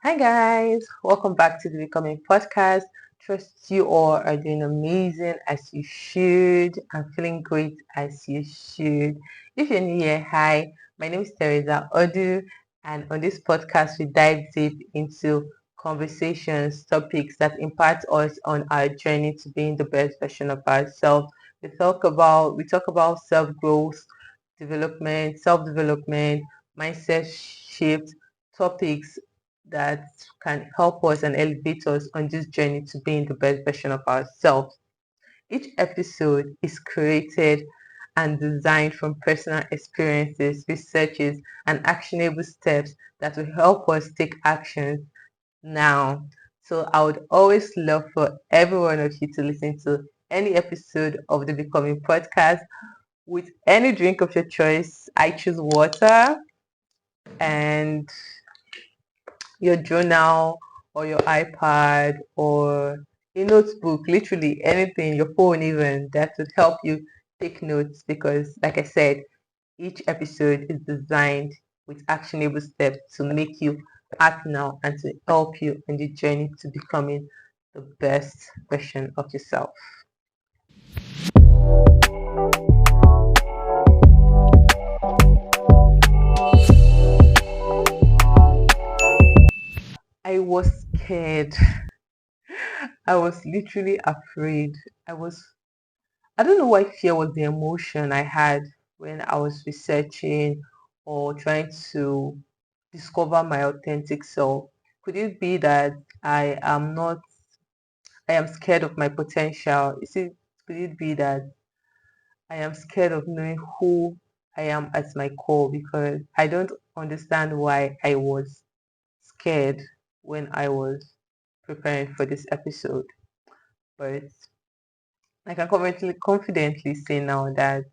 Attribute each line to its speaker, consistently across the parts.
Speaker 1: Hi guys, welcome back to the Becoming Podcast. Trust you all are doing amazing as you should and feeling great as you should. If you're new here, hi, my name is Teresa Odu, and on this podcast we dive deep into conversations, topics that impact us on our journey to being the best version of ourselves. We talk about self-growth, development, self-development, mindset shift, topics that can help us and elevate us on this journey to being the best version of ourselves. Each episode is created and designed from personal experiences, researches, and actionable steps that will help us take action now. So I would always love for every one of you to listen to any episode of the Becoming Podcast with any drink of your choice. I choose water and your journal or your iPad or a notebook, literally anything, your phone even, that would help you take notes because, like I said, each episode is designed with actionable steps to make you act now and to help you on the journey to becoming the best version of yourself. I was scared. I was literally afraid. I don't know why fear was the emotion I had when I was researching or trying to discover my authentic self. Could it be that I am scared of my potential? Could it be that I am scared of knowing who I am at my core because I don't understand why I was scared when I was preparing for this episode. But I can confidently say now that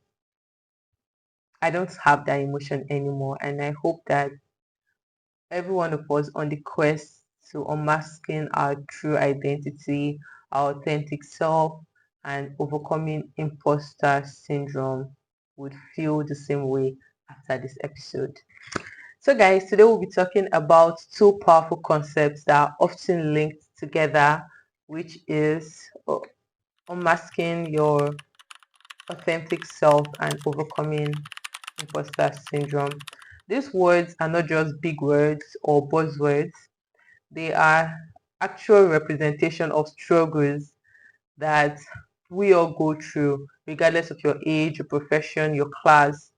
Speaker 1: I don't have that emotion anymore. And I hope that every one of us on the quest to unmasking our true identity, our authentic self, and overcoming imposter syndrome would feel the same way after this episode. So guys, today we'll be talking about two powerful concepts that are often linked together, which is unmasking your authentic self and overcoming imposter syndrome. These words are not just big words or buzzwords. They are actual representation of struggles that we all go through, regardless of your age, your profession, your class,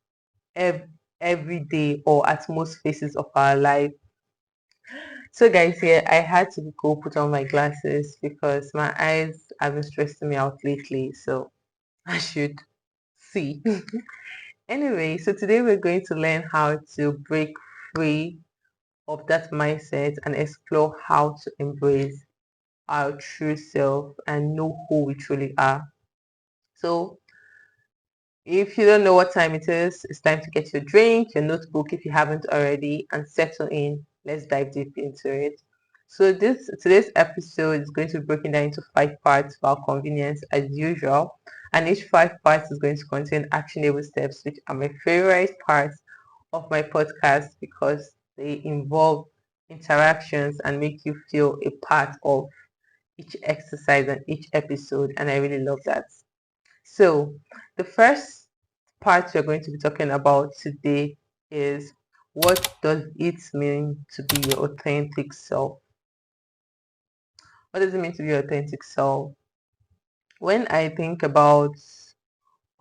Speaker 1: ev- every day or at most phases of our life. So guys, here I had to go put on my glasses because my eyes have been stressing me out lately. So I should see. Anyway, so today we're going to learn how to break free of that mindset and explore how to embrace our true self and know who we truly are. So if you don't know what time it is, it's time to get your drink, your notebook if you haven't already, and settle in. Let's dive deep into it. So today's episode is going to be broken down into 5 parts for our convenience as usual. And each 5 parts is going to contain actionable steps, which are my favorite parts of my podcast because they involve interactions and make you feel a part of each exercise and each episode. And I really love that. So the first part we're going to be talking about today is what does it mean to be your authentic self? What does it mean to be your authentic self? When I think about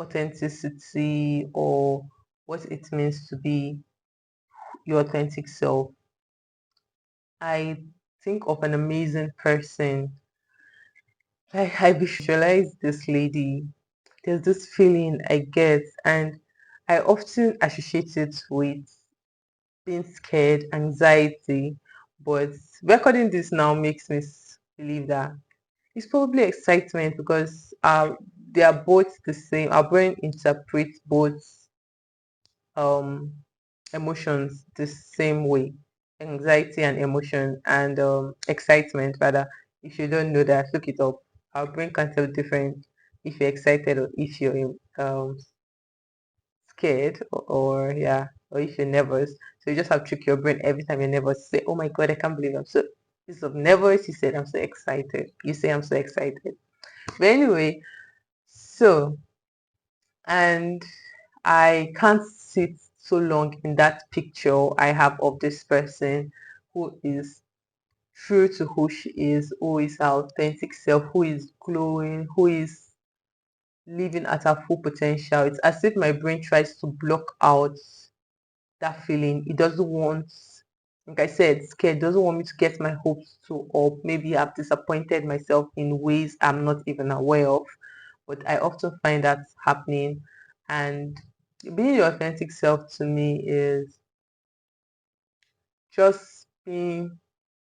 Speaker 1: authenticity or what it means to be your authentic self, I think of an amazing person. I visualize this lady. There's this feeling I get, and I often associate it with being scared, anxiety. But recording this now makes me believe that it's probably excitement because they are both the same. Our brain interprets both um, emotions the same way, anxiety and emotion, and excitement rather. If you don't know that, look it up. Our brain can tell different if you're excited or if you're scared or yeah. or if you're nervous. So you just have to trick your brain every time you're nervous. Say, oh my God, I can't believe I'm so, instead of nervous, you said, I'm so excited. You say, I'm so excited. But anyway, so, and I can't sit so long in that picture I have of this person who is true to who she is, who is her authentic self, who is glowing, who is living at her full potential. It's as if my brain tries to block out that feeling. It doesn't want, like I said, scared, doesn't want me to get my hopes too up. Maybe I've disappointed myself in ways I'm not even aware of. But I often find that happening. And being your authentic self to me is just being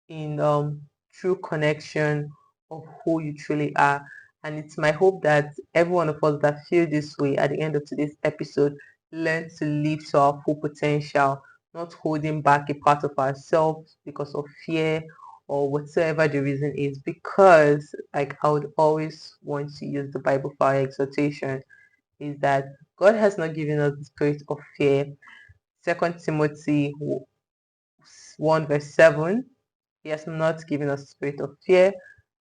Speaker 1: in true connection of who you truly are. And it's my hope that every one of us that feel this way at the end of today's episode learn to live to our full potential, not holding back a part of ourselves because of fear or whatsoever the reason is. Because like I would always want to use the Bible for our exhortation, is that God has not given us the spirit of fear. Second Timothy 1 verse 7. He has not given us a spirit of fear,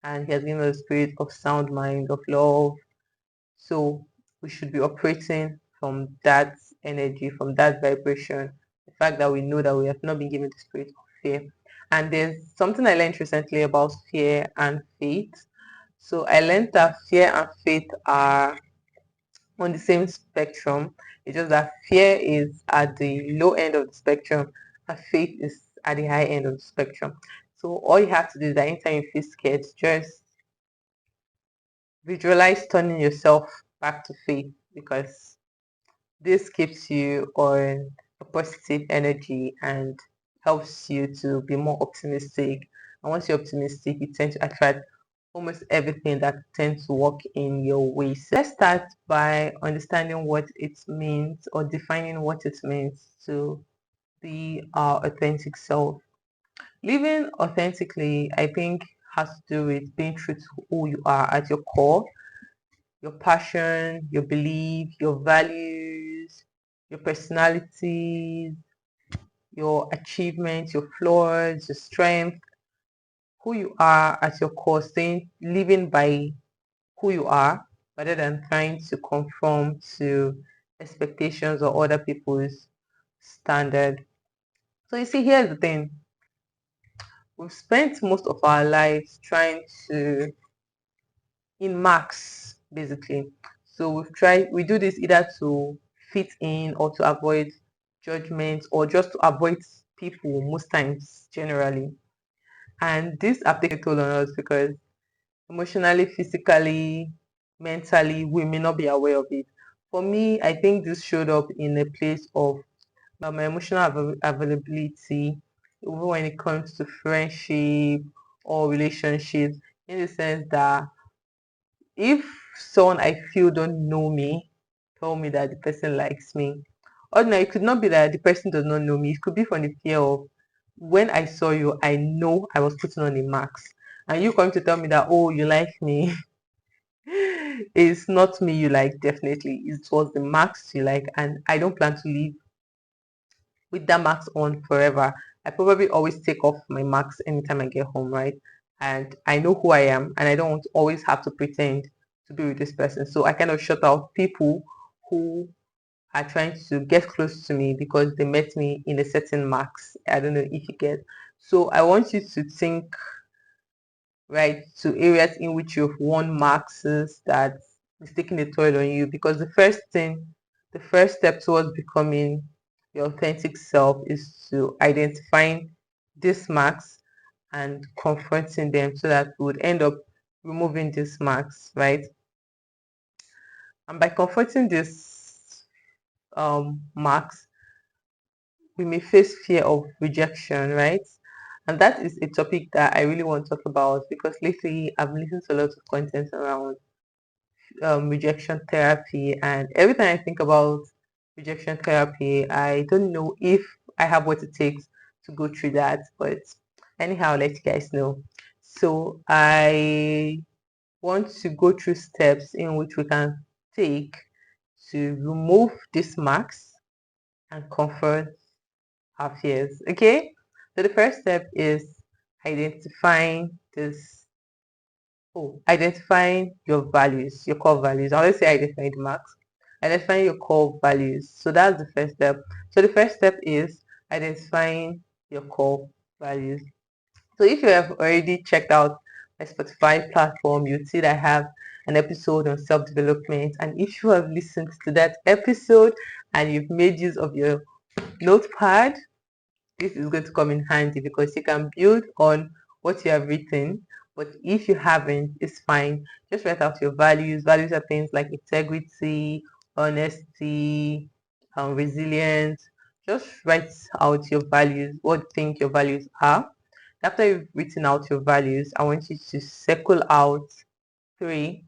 Speaker 1: and he has given us a spirit of sound mind, of love. So we should be operating from that energy, from that vibration. The fact that we know that we have not been given the spirit of fear. And there's something I learned recently about fear and faith. So I learned that fear and faith are on the same spectrum. It's just that fear is at the low end of the spectrum and faith is at the high end of the spectrum. So all you have to do is that anytime you feel scared, just visualize turning yourself back to faith, because this keeps you on a positive energy and helps you to be more optimistic. And once you're optimistic, you tend to attract almost everything that tends to work in your way. So let's start by understanding what it means or defining what it means to be our authentic self. Living authentically, I think, has to do with being true to who you are at your core, your passion, your belief, your values, your personalities, your achievements, your flaws, your strength, who you are at your core, staying living by who you are rather than trying to conform to expectations or other people's standard. So you see, here's the thing. We've spent most of our lives trying to in marks basically. So we do this either to fit in or to avoid judgment or just to avoid people most times generally. And this have taken a toll on us because emotionally, physically, mentally, we may not be aware of it. For me, I think this showed up in a place of my emotional availability, even when it comes to friendship or relationships, in the sense that if someone I feel don't know me tell me that the person likes me, or no, it could not be that the person does not know me. It could be from the fear of when I saw you, I know I was putting on a mask. And you come to tell me that, oh, you like me. It's not me you like, definitely. It was the marks you like, and I don't plan to live with that marks on forever. I probably always take off my marks anytime I get home, right? And I know who I am, and I don't want to always have to pretend to be with this person. So I kind of shut out people who are trying to get close to me because they met me in a certain marks. I don't know if you get. So I want you to think, right, to areas in which you've won marks that is taking a toll on you, because the first step towards becoming your authentic self is to identifying these marks and confronting them so that we would end up removing these marks, right? And by confronting these marks, we may face fear of rejection, right? And that is a topic that I really want to talk about because lately I've listened to a lot of content around rejection therapy, and every time I think about rejection therapy, I don't know if I have what it takes to go through that. But anyhow, I'll let you guys know. So I want to go through steps in which we can take to remove these marks and confront our fears. Okay, so the first step is identifying this. Oh, identifying your values, your core values. I always say identifying the marks. Identifying your core values. So that's the first step. So the first step is identifying your core values. So if you have already checked out my Spotify platform, you'd see that I have an episode on self-development. And if you have listened to that episode and you've made use of your notepad, this is going to come in handy because you can build on what you have written. But if you haven't, it's fine. Just write out your values. Values are things like integrity, honesty, resilience. Just write out your values, what you think your values are. After you've written out your values, I want you to circle out three.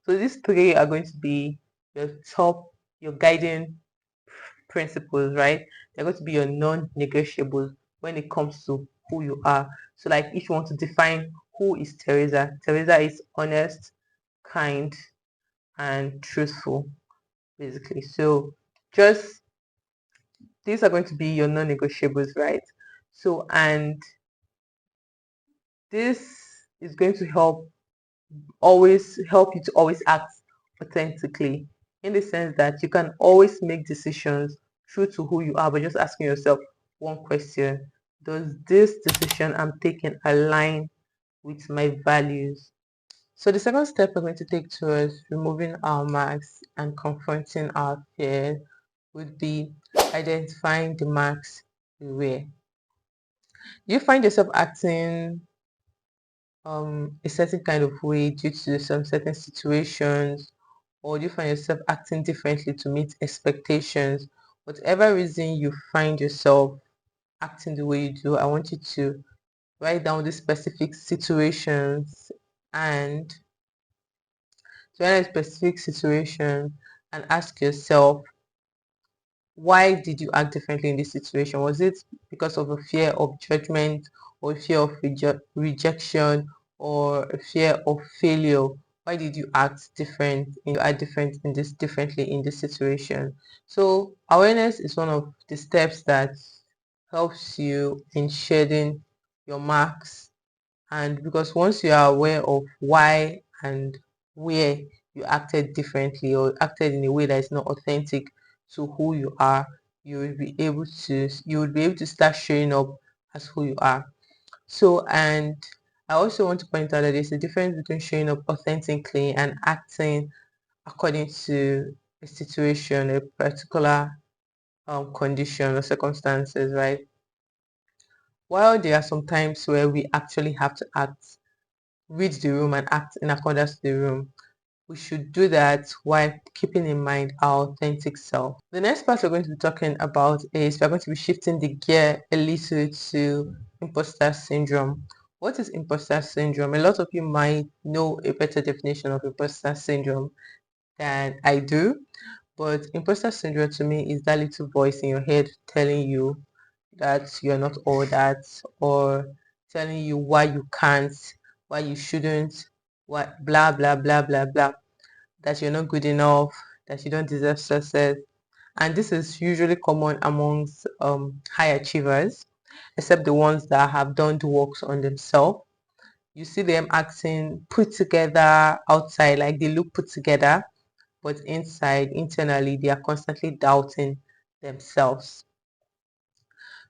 Speaker 1: So these three are going to be your top, your guiding principles, right? They're going to be your non-negotiables when it comes to who you are. So like if you want to define who is Teresa, Teresa is honest, kind, and truthful, basically. So just these are going to be your non-negotiables, right? So and this is going to help you to always act authentically in the sense that you can always make decisions true to who you are, but just asking yourself one question: does this decision I'm taking align with my values? So the second step we're going to take towards removing our marks and confronting our fears would be identifying the marks we wear. You find yourself acting a certain kind of way due to some certain situations, or do you find yourself acting differently to meet expectations? Whatever reason you find yourself acting the way you do, I want you to write down the specific situations and to write a specific situation and ask yourself, why did you act differently in this situation? Was it because of a fear of judgment or a fear of rejection or a fear of failure? Why did you act different? You act different in this differently in this situation. So awareness is one of the steps that helps you in shedding your marks, and because once you are aware of why and where you acted differently or acted in a way that is not authentic to who you are, you would be able to start showing up as who you are. So and I also want to point out that there's a difference between showing up authentically and acting according to a situation, a particular condition or circumstances, right? While there are some times where we actually have to read the room and act in accordance to the room, we should do that while keeping in mind our authentic self. The next part we're going to be talking about is we're going to be shifting the gear a little to imposter syndrome. What is imposter syndrome? A lot of you might know a better definition of imposter syndrome than I do, but imposter syndrome to me is that little voice in your head telling you that you're not all that, or telling you why you can't, why you shouldn't, what blah blah blah blah blah, that you're not good enough, that you don't deserve success. And this is usually common amongst high achievers, except the ones that have done the works on themselves. You see them acting put together outside, like they look put together, but internally, they are constantly doubting themselves.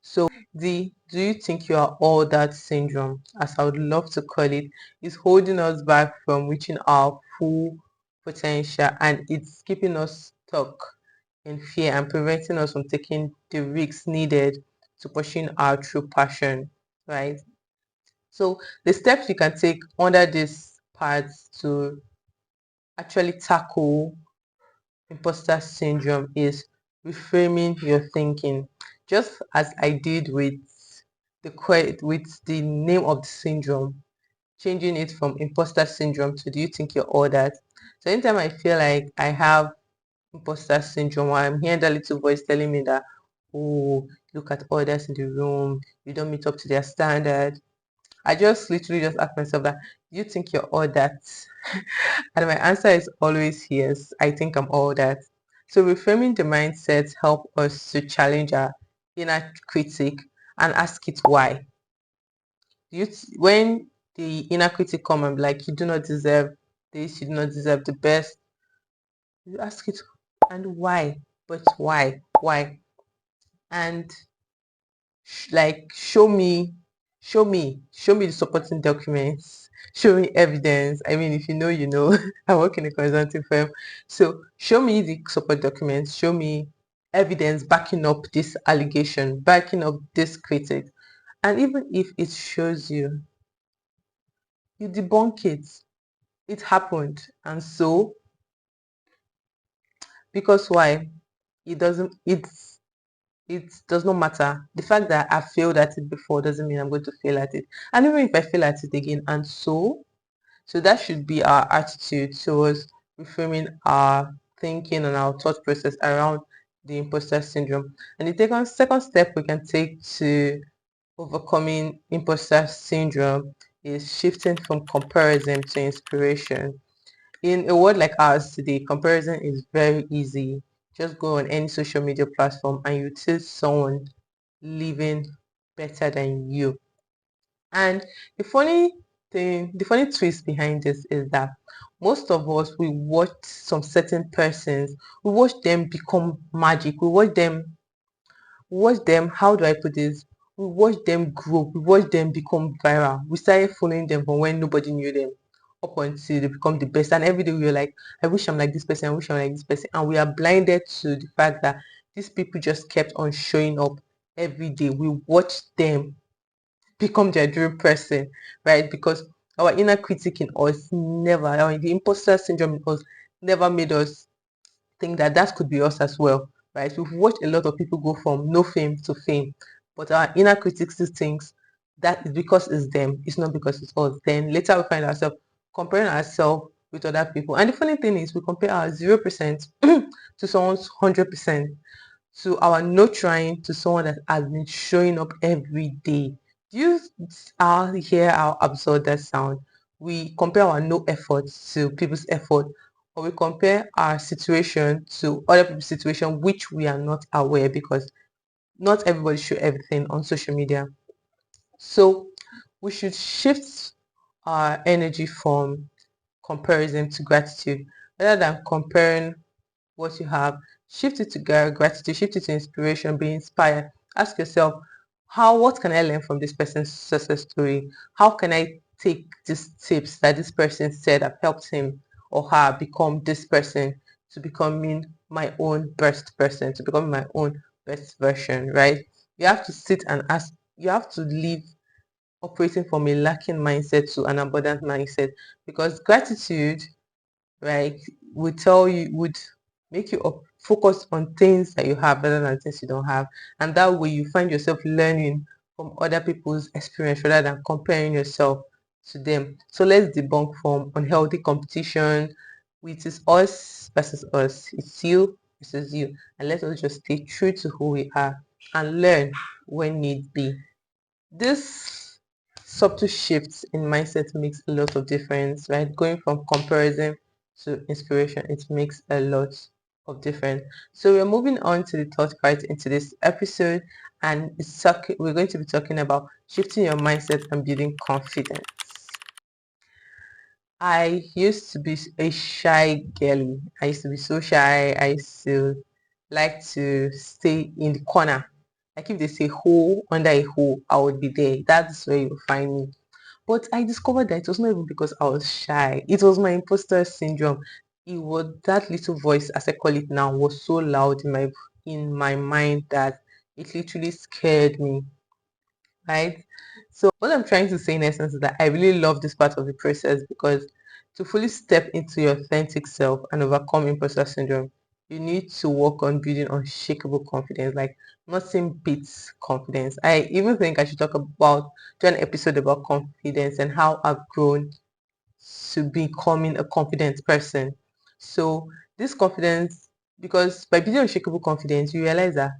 Speaker 1: So the do you think you are all that syndrome, as I would love to call it, is holding us back from reaching our full potential, and it's keeping us stuck in fear and preventing us from taking the risks needed to pursue our true passion, right? So the steps you can take under this part to actually tackle imposter syndrome is reframing your thinking, just as I did with with the name of the syndrome, changing it from imposter syndrome to do you think you're all that. So anytime I feel like I have imposter syndrome, or I'm hearing that little voice telling me that, oh, look at others in the room, you don't meet up to their standard, I just literally just ask myself that, do you think you're all that? And my answer is always yes, I think I'm all that. So reframing the mindset help us to challenge our inner critic and ask it why. When the inner critic come and be like, you do not deserve this, you do not deserve the best, you ask it, and why? But why? Why? And like show me the supporting documents, show me evidence. I mean, if you know, you know. I work in a consulting firm, so show me the support documents, show me evidence backing up this allegation, backing up this critic. And even if it shows you, you debunk it. It happened. And so, because why? It does not matter. The fact that I failed at it before doesn't mean I'm going to fail at it. And even if I fail at it again, and so that should be our attitude towards reframing our thinking and our thought process around the imposter syndrome. And the second step we can take to overcoming imposter syndrome is shifting from comparison to inspiration. In a world like ours today, comparison is very easy. Just go on any social media platform and you see someone living better than you. And the funny the funny twist behind this is that most of us, we watch some certain persons, we watch them become magic, we watch them, how do I put this? We watch them grow, we watch them become viral. We started following them from when nobody knew them up until they become the best. And every day we are like, I wish I'm like this person, I wish I'm like this person. And we are blinded to the fact that these people just kept on showing up every day. We watch them become their dream person, right? Because our inner critic in us never, the imposter syndrome in us never made us think that that could be us as well, right? We've watched a lot of people go from no fame to fame, but our inner critic still thinks that is because it's them, it's not because it's us. Then later we find ourselves comparing ourselves with other people. And the funny thing is, we compare our 0% to someone's 100%, to our no trying to someone that has been showing up every day. Do you hear how absurd that sound? We compare our no effort to people's effort, or we compare our situation to other people's situation, which we are not aware, because not everybody show everything on social media. So we should shift our energy from comparison to gratitude, rather than comparing what you have. Shift it to gratitude, shift it to inspiration, be inspired. Ask yourself, what can I learn from this person's success story? How can I take these tips that this person said have helped him or her become this person, to becoming my own best person, to become my own best version, right? You have to sit and ask, you have to live operating from a lacking mindset to an abundant mindset, because gratitude, right, would make you focus on things that you have rather than things you don't have. And that way you find yourself learning from other people's experience rather than comparing yourself to them. So let's debunk from unhealthy competition, which is us versus us. It's you versus you. And let us just stay true to who we are and learn when need be. This subtle shifts in mindset makes a lot of difference, right? Going from comparison to inspiration, it makes a lot of difference. So we're moving on to the third part into this episode, and we're going to be talking about shifting your mindset and building confidence. I used to be a shy girly. I used to be so shy. I used to like to stay in the corner. Like if they say hole under a hole, I would be there. That's where you'll find me. But I discovered that it was not even because I was shy. It was my imposter syndrome. It was that little voice, as I call it now, was so loud in my mind that it literally scared me, right? So what I'm trying to say in essence is that I really love this part of the process, because to fully step into your authentic self and overcome imposter syndrome, you need to work on building unshakable confidence, like nothing beats confidence. I even think I should do an episode about confidence and how I've grown to becoming a confident person. So this confidence, because by building unshakable confidence, you realize that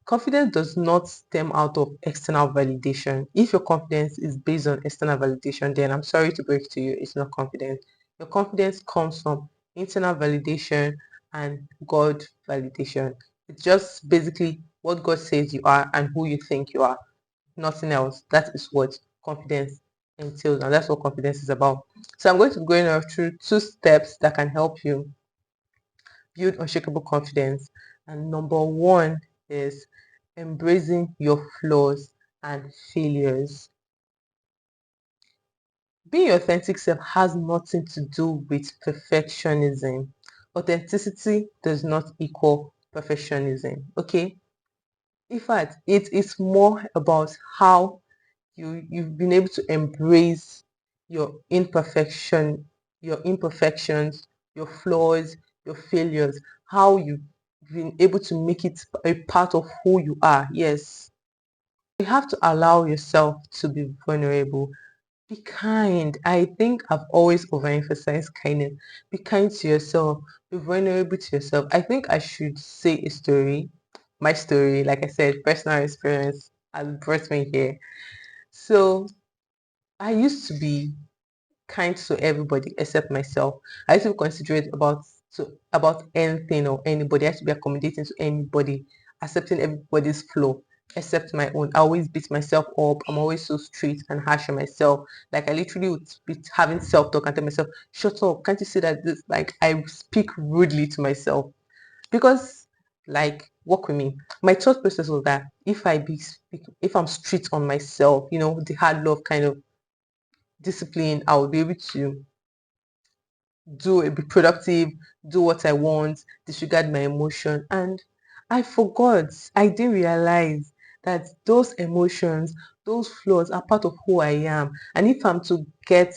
Speaker 1: confidence does not stem out of external validation. If your confidence is based on external validation, then I'm sorry to break to you, it's not confidence. Your confidence comes from internal validation, and God validation. It's just basically what God says you are and who you think you are, nothing else. That is what confidence entails, and that's what confidence is about. So I'm going to be going through 2 steps that can help you build unshakable confidence. And number one is embracing your flaws and failures. Being your authentic self has nothing to do with perfectionism. Authenticity does not equal perfectionism. Okay? In fact, it is more about how you've been able to embrace your imperfections, your flaws, your failures, how you've been able to make it a part of who you are. Yes, you have to allow yourself to be vulnerable. Be kind. I think I've always overemphasized kindness. Be kind to yourself. Be vulnerable to yourself. I think I should say a story. My story, like I said, personal experience has brought me here. So I used to be kind to everybody except myself. I used to be considerate about anything or anybody. I used to be accommodating to anybody, accepting everybody's flaw except my own. I always beat myself up. I'm always so strict and harsh on myself. Like I literally would be having self-talk and tell myself, shut up. Can't you see that this like I speak rudely to myself? Because like work with me. My thought process was that if I'm strict on myself, the hard love kind of discipline, I will be able to be productive, do what I want, disregard my emotion. And I forgot, I didn't realize that those emotions, those flaws are part of who I am. And if I'm to get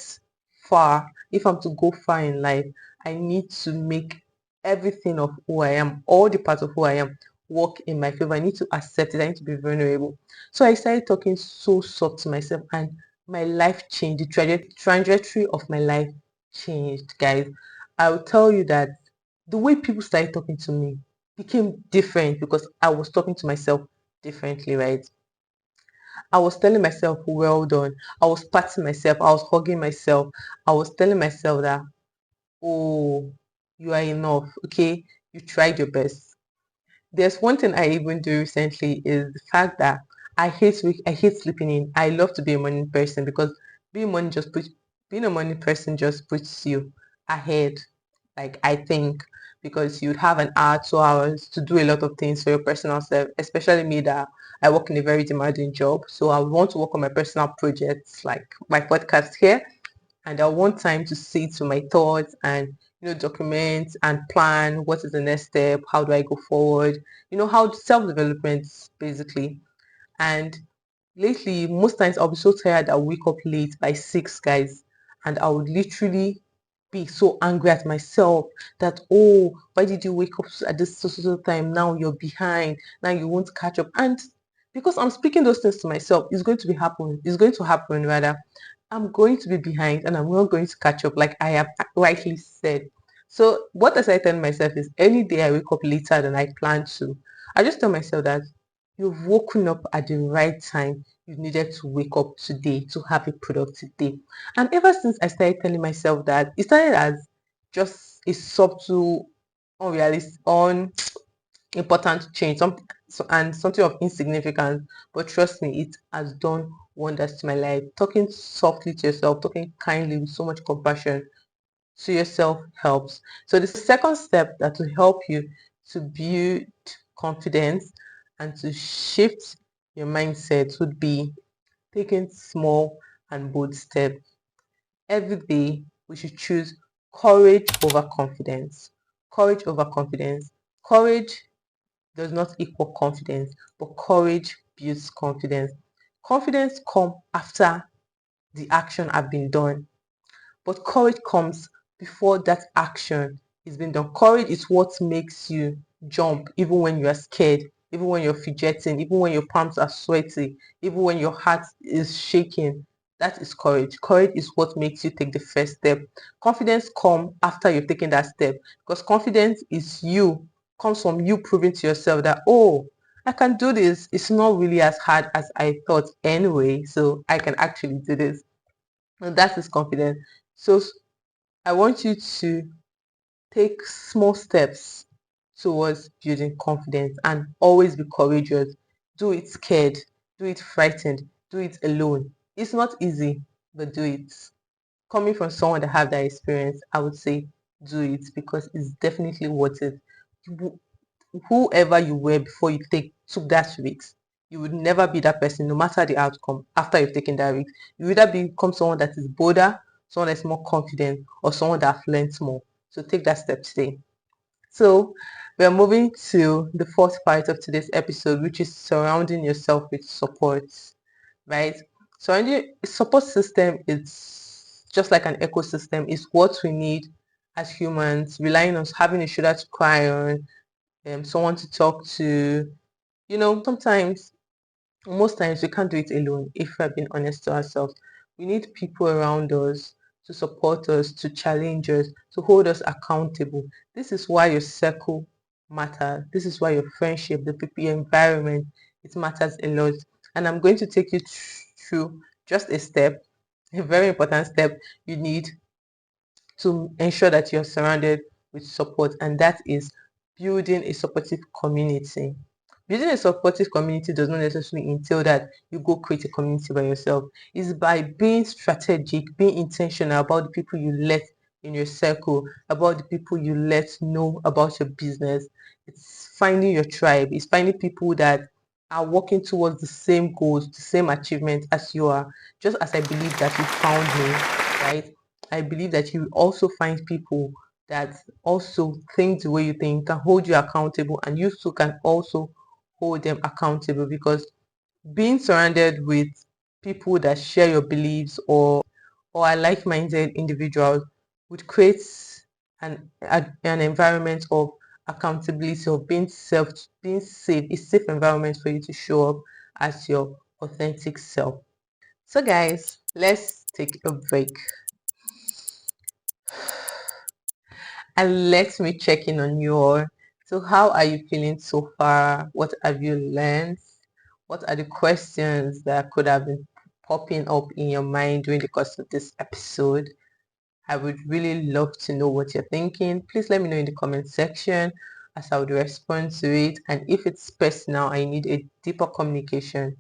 Speaker 1: far, if I'm to go far in life, I need to make everything of who I am, all the parts of who I am, work in my favor. I need to accept it. I need to be vulnerable. So I started talking so soft to myself, and my life changed. The trajectory of my life changed, guys. I will tell you that the way people started talking to me became different because I was talking to myself differently, right? I was telling myself, well done. I was patting myself. I was hugging myself. I was telling myself that, oh, you are enough. Okay, you tried your best. There's one thing I even do recently is the fact that I hate sleeping in. I love to be a morning person because being a morning person just puts you ahead. Like I think because you'd have an hour, 2 hours to do a lot of things for your personal self, especially me that I work in a very demanding job. So I want to work on my personal projects like my podcast here, and I want time to sit to my thoughts and document and plan what is the next step, how do I go forward, how self-development basically. And lately, most times I'll be so tired I'll wake up late by 6, guys, and I would literally be so angry at myself that, oh, why did you wake up at this so time? Now you're behind. Now you won't catch up. And because I'm speaking those things to myself, it's going to happen rather. I'm going to be behind and I'm not going to catch up, like I have rightly said. So what I tell myself is any day I wake up later than I plan to, I just tell myself that you've woken up at the right time. You needed to wake up today to have a productive day. And ever since I started telling myself that, it started as just a subtle, unrealistic, unimportant change, and something of insignificance. But trust me, it has done wonders to my life. Talking softly to yourself, talking kindly with so much compassion to yourself helps. So the second step that will help you to build confidence and to shift your mindset would be taking small and bold steps. Every day we should choose courage over confidence. Courage over confidence. Courage does not equal confidence, but courage builds confidence. Confidence comes after the action have been done. But courage comes before that action is being done. Courage is what makes you jump even when you are scared, even when you're fidgeting, even when your palms are sweaty, even when your heart is shaking. That is courage. Courage is what makes you take the first step. Confidence comes after you've taken that step because confidence comes from you proving to yourself that, oh, I can do this. It's not really as hard as I thought anyway, so I can actually do this. And that is confidence. So I want you to take small steps towards building confidence and always be courageous. Do it scared, do it frightened, do it alone. It's not easy, but do it. Coming from someone that have that experience, I would say do it because it's definitely worth it. Whoever you were before you took that risk, you would never be that person no matter the outcome after you've taken that risk. You either become someone that is bolder, someone that's more confident, or someone that learns more. So take that step today. So we are moving to the fourth part of today's episode, which is surrounding yourself with support, right? Surrounding support system is just like an ecosystem, is what we need as humans, relying on having a shoulder to cry on, someone to talk to. Sometimes, most times, we can't do it alone if we're being honest to ourselves. We need people around us to support us, to challenge us, to hold us accountable. This is why your circle matters. This is why your friendship, the people, your environment, it matters a lot. And I'm going to take you through just a step, a very important step you need to ensure that you're surrounded with support, and that is building a supportive community. Building a supportive community does not necessarily entail that you go create a community by yourself. It's by being strategic, being intentional about the people you let in your circle, about the people you let know about your business. It's finding your tribe. It's finding people that are working towards the same goals, the same achievements as you are. Just as I believe that you found me, right? I believe that you also find people that also think the way you think, can hold you accountable, and you too can also hold them accountable, because being surrounded with people that share your beliefs or are like-minded individuals would create an environment of accountability, of being safe, a safe environment for you to show up as your authentic self. So guys, let's take a break and let me check in on you all. So how are you feeling so far? What have you learned? What are the questions that could have been popping up in your mind during the course of this episode? I would really love to know what you're thinking. Please let me know in the comment section as I would respond to it. And if it's personal, I need a deeper communication,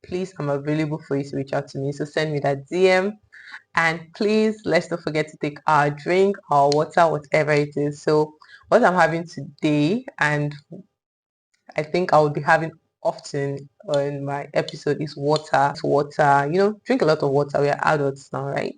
Speaker 1: please, I'm available for you to reach out to me. So send me that DM. And please, let's not forget to take our drink, our water, whatever it is. So what I'm having today, and I think I will be having often on my episode, is water. Water, drink a lot of water. We are adults now, right?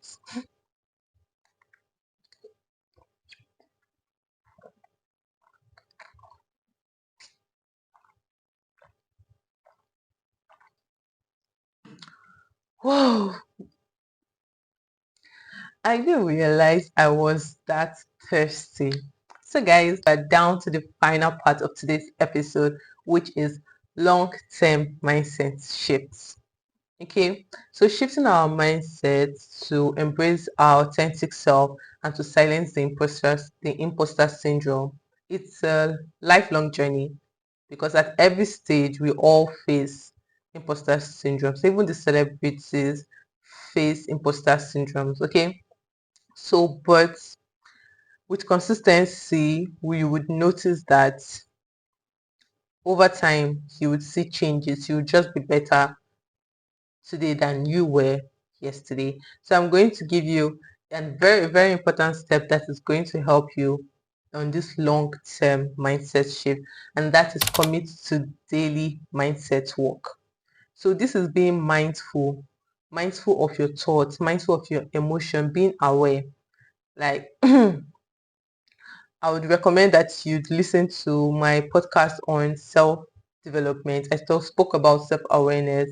Speaker 1: Whoa, I didn't realize I was that thirsty. So guys, we're down to the final part of today's episode, which is long-term mindset shifts. Okay, so shifting our mindset to embrace our authentic self and to silence the imposter syndrome. It's a lifelong journey, because at every stage we all face imposter syndromes. Even the celebrities face imposter syndromes. Okay, so but with consistency, we would notice that over time you would see changes. You would just be better today than you were yesterday. So I'm going to give you a very, very important step that is going to help you on this long-term mindset shift, and that is commit to daily mindset work. So this is being mindful of your thoughts, mindful of your emotion, being aware. Like I would recommend that you'd listen to my podcast on self-development. I still spoke about self-awareness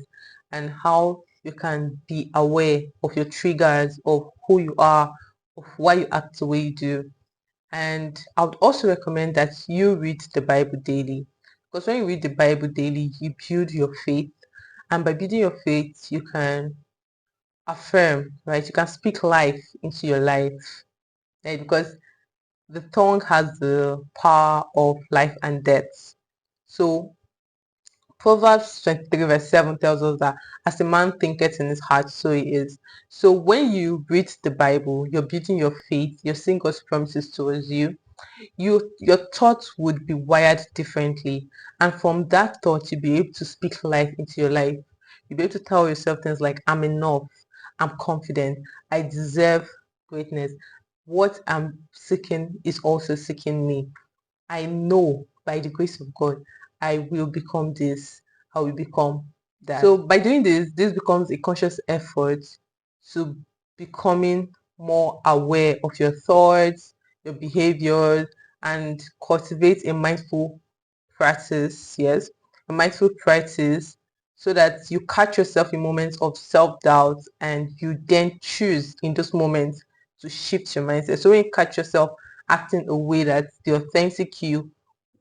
Speaker 1: and how you can be aware of your triggers, of who you are, of why you act the way you do. And I would also recommend that you read the Bible daily. Because when you read the Bible daily, you build your faith. And by building your faith, you can affirm, right? You can speak life into your life. Right? Because the tongue has the power of life and death. So Proverbs 23 verse 7 tells us that as a man thinketh in his heart, so he is. So when you read the Bible, you're building your faith, you're seeing God's promises towards you, your thoughts would be wired differently. And from that thought, you'll be able to speak life into your life. You'll be able to tell yourself things like, I'm enough, I'm confident, I deserve greatness. What I'm seeking is also seeking me. I know by the grace of God, I will become this, I will become that. So by doing this becomes a conscious effort to becoming more aware of your thoughts, your behaviors, and cultivate a mindful practice, yes, a mindful practice, so that you catch yourself in moments of self-doubt and you then choose in those moments to shift your mindset. So when you catch yourself acting a way that the authentic you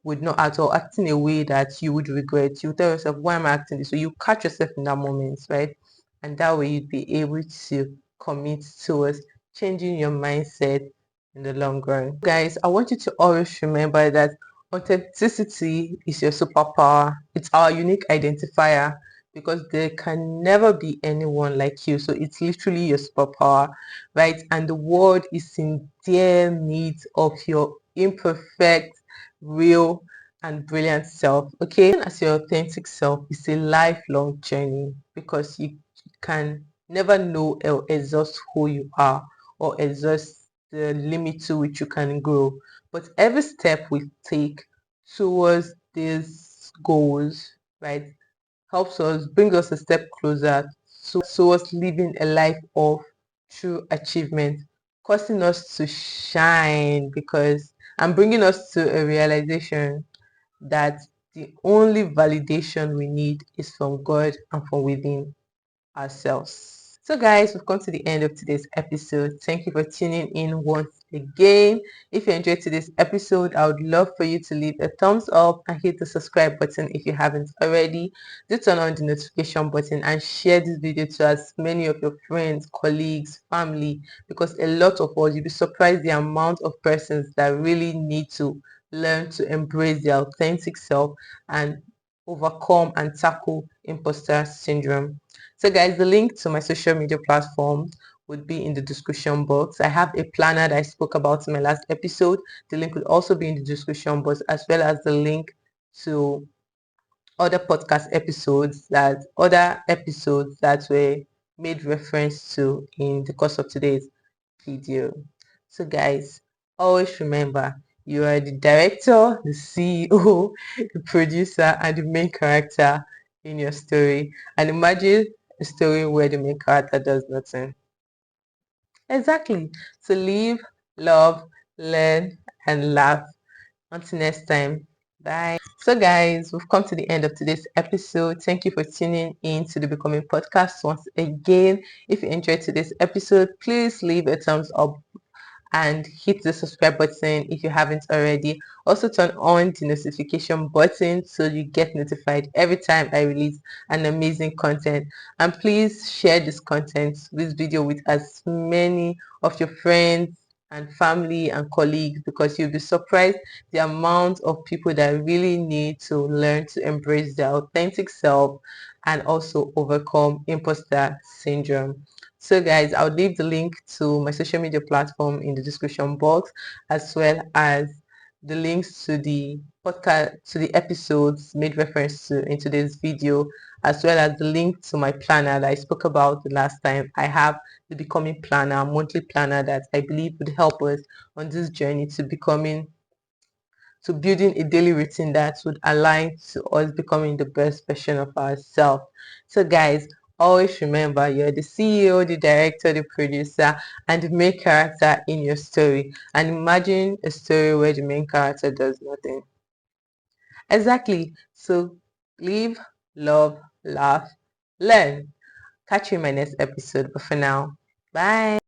Speaker 1: would not at all, acting a way that you would regret, you tell yourself, why am I acting this? So you catch yourself in that moment, right? And that way you'd be able to commit towards changing your mindset in the long run. Guys, I want you to always remember that authenticity is your superpower. It's our unique identifier because there can never be anyone like you. So it's literally your superpower, right? And the world is in dear need of your imperfect, real, and brilliant self. Okay, as your authentic self is a lifelong journey because you can never know or exhaust who you are or exhaust the limit to which you can grow. But every step we take towards these goals, right, helps us bring us a step closer towards living a life of true achievement, causing us to shine because and bringing us to a realization that the only validation we need is from God and from within ourselves. So guys, we've come to the end of today's episode. Thank you for tuning in once again. If you enjoyed today's episode, I would love for you to leave a thumbs up and hit the subscribe button if you haven't already. Do turn on the notification button and share this video to as many of your friends, colleagues, family, because a lot of us, you'll be surprised the amount of persons that really need to learn to embrace their authentic self and overcome and tackle imposter syndrome. So guys, the link to my social media platforms would be in the description box. I have a planner that I spoke about in my last episode. The link would also be in the description box, as well as the link to other podcast other episodes that were made reference to in the course of today's video. So guys, always remember you are the director, the CEO, the producer, and the main character in your story. And imagine a story where the main character does nothing. Exactly. So live, love, learn, and laugh. Until next time. Bye. So guys, we've come to the end of today's episode. Thank you for tuning in to the Becoming Podcast once again. If you enjoyed today's episode, please leave a thumbs up and hit the subscribe button if you haven't already. Also turn on the notification button so you get notified every time I release an amazing content. And please share this video with as many of your friends and family and colleagues because you'll be surprised the amount of people that really need to learn to embrace their authentic self and also overcome imposter syndrome. So guys, I'll leave the link to my social media platform in the description box, as well as the links to the podcast, to the episodes made reference to in today's video, as well as the link to my planner that I spoke about the last time. I have the Becoming Planner, monthly planner that I believe would help us on this journey to building a daily routine that would align to us becoming the best version of ourselves. So guys, always remember you're the CEO, the director, the producer, and the main character in your story. And imagine a story where the main character does nothing. Exactly. So live, love, laugh, learn. Catch you in my next episode. But for now, bye.